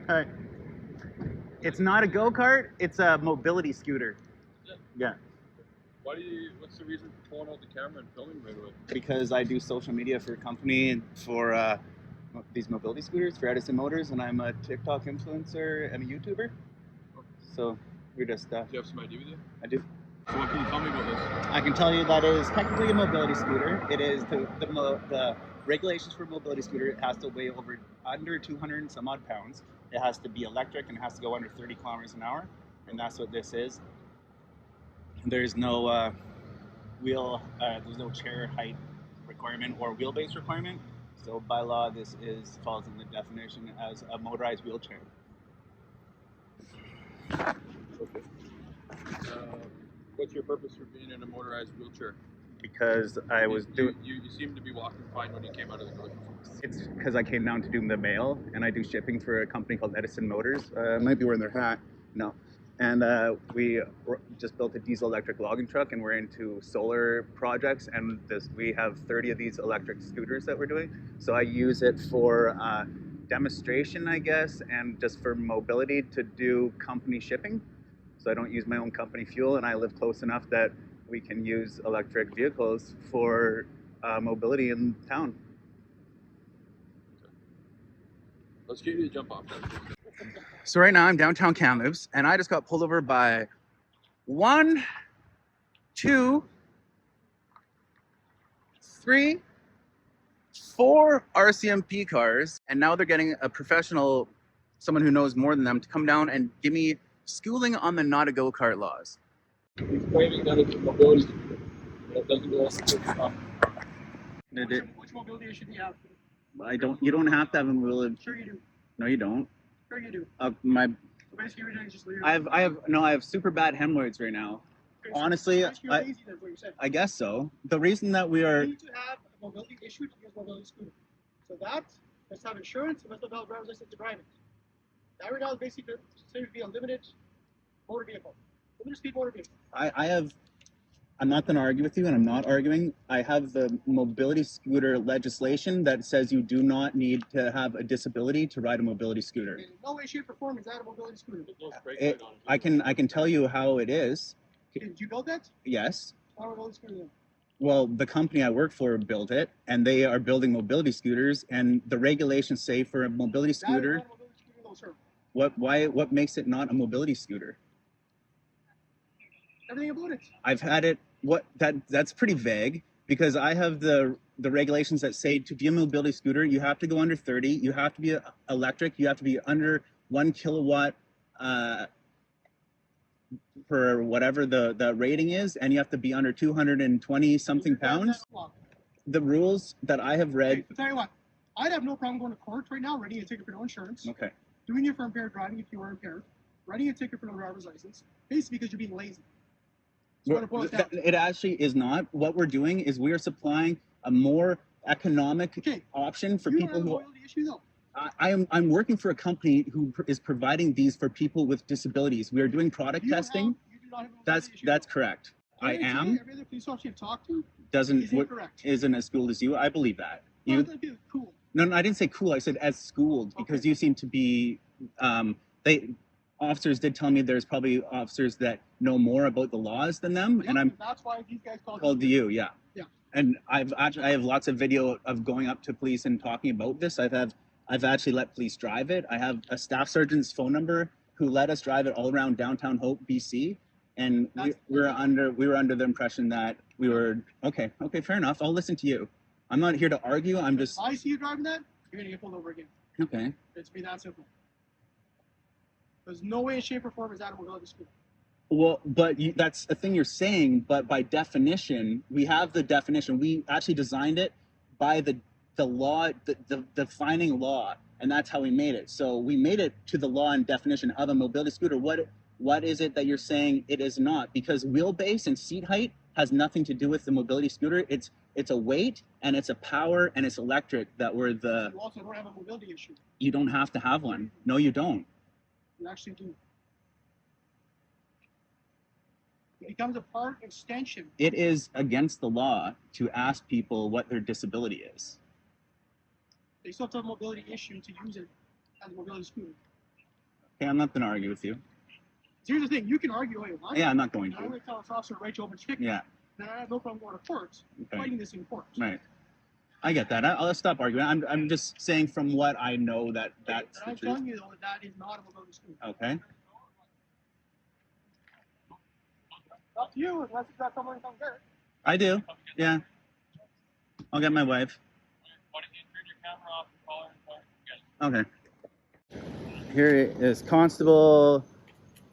Alright. It's not a go-kart, it's a mobility scooter. Yeah. What's the reason for pulling out the camera and filming right away? Because I do social media for a company and for these mobility scooters for Edison Motors, and I'm a TikTok influencer and a YouTuber. So we're just. Do you have some idea with you? I do. So what can you tell me about this? I can tell you that it is technically a mobility scooter. It is the regulations for a mobility scooter. It has to weigh under 200 and some odd pounds. It has to be electric and it has to go under 30 kilometers an hour, and that's what this is. There's no there's no chair height requirement or wheelbase requirement. So by law, this falls in the definition as a motorized wheelchair. Okay. What's your purpose for being in a motorized wheelchair? Because I was doing. You seemed to be walking fine when you came out of the grocery store. It's because I came down to do the mail, and I do shipping for a company called Edison Motors. Might be wearing their hat. No. And we just built a diesel electric logging truck, and we're into solar projects. And we have 30 of these electric scooters that we're doing. So I use it for demonstration, I guess, and just for mobility to do company shipping. So I don't use my own company fuel, and I live close enough that we can use electric vehicles for mobility in town. Let's get you to jump off. So right now I'm downtown Kamloops, and I just got pulled over by 1, 2, 3, 4 RCMP cars, and now they're getting a professional, someone who knows more than them, to come down and give me schooling on the not a go-kart laws. He's claiming that it's a mobility scooter. That doesn't go off. Which mobility issue do you have? You don't have to have a mobility. Sure you do. No, you don't. Sure you do. So basically you're doing just leave. I have super bad hemorrhoids right now. Okay, honestly, you're lazy, that's what you're saying. I guess so. The reason that we are. You need to have a mobility issue to use mobility scooter. So that must have insurance, it must have a driver's license to drive it. That right now is basically considered to be a limited motor vehicle. Limited speed motor vehicle. I'm not going to argue with you, and I'm not arguing. I have the mobility scooter legislation that says you do not need to have a disability to ride a mobility scooter. In no way, shape, or form is that a mobility scooter. I can tell you how it is. Did you build that? Yes. How a mobility scooter then? Well, the company I work for built it, and they are building mobility scooters, and the regulations say for a mobility scooter. That is not a mobility scooter, though, sir. What makes it not a mobility scooter? Everything about it. I've had it. That's pretty vague, because I have the regulations that say to be a mobility scooter, you have to go under 30, you have to be electric, you have to be under 1 kilowatt per whatever the rating is, and you have to be under 220 something pounds. The rules that I have read. Okay, I'll tell you what, I'd have no problem going to court right now, writing a ticket for no insurance. Okay. Doing it for impaired driving if you are impaired, writing a ticket for no driver's license, basically because you're being lazy. It actually is not. What we're doing is we are supplying a more economic option for people who. Issue, though. I'm working for a company who is providing these for people with disabilities. We are doing product testing. That's correct. I am. Every other police officer you've talked to isn't as schooled as you. I believe that. Cool. No, I didn't say cool. I said as schooled, because you seem to be. Officers did tell me there's probably officers that know more about the laws than them, and that's why these guys called you. Yeah. Yeah. And I have lots of video of going up to police and talking about this. I've actually let police drive it. I have a staff sergeant's phone number who let us drive it all around downtown Hope, BC, and we were under the impression that we were okay. Fair enough. I'll listen to you. I'm not here to argue. I'm just. I see you driving that, you're gonna get pulled over again. Okay. It's be that simple. There's no way, shape, or form is that a mobility scooter. Well, but that's the thing you're saying. But by definition, we have the definition. We actually designed it by the law, the defining law, and that's how we made it. So we made it to the law and definition of a mobility scooter. What is it that you're saying it is not? Because wheelbase and seat height has nothing to do with the mobility scooter. It's a weight, and it's a power, and it's electric that were the. You also don't have a mobility issue. You don't have to have one. No, you don't. You actually do. It becomes a part extension. It is against the law to ask people what their disability is. They still have to have a mobility issue to use it as a mobility scooter. Okay, I'm not going to argue with you. So here's the thing: you can argue all you want. Yeah, I'm not going I'm to. going to tell this officer to write you open ticket. Yeah. Then I have no problem going to court, Okay. fighting this in court. Right. I get that. I'll stop arguing. I'm just saying from what I know that's And the I'm truth. telling you though that is not a mobility scooter. Okay. Up to you, unless you've got someone who comes there. I do. Yeah. I'll get my wife. Why don't you turn your camera off and call her and Okay. Here is Constable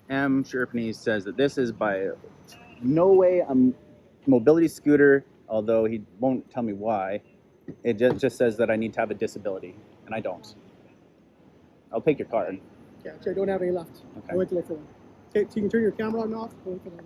M. Sherpney says that this is by no way a mobility scooter, although he won't tell me why. It just says that I need to have a disability, and I don't. I'll take your card. Yeah, actually, I don't have any left. Okay. I went to look for one. Okay, so you can turn your camera on and off. I'll wait for that.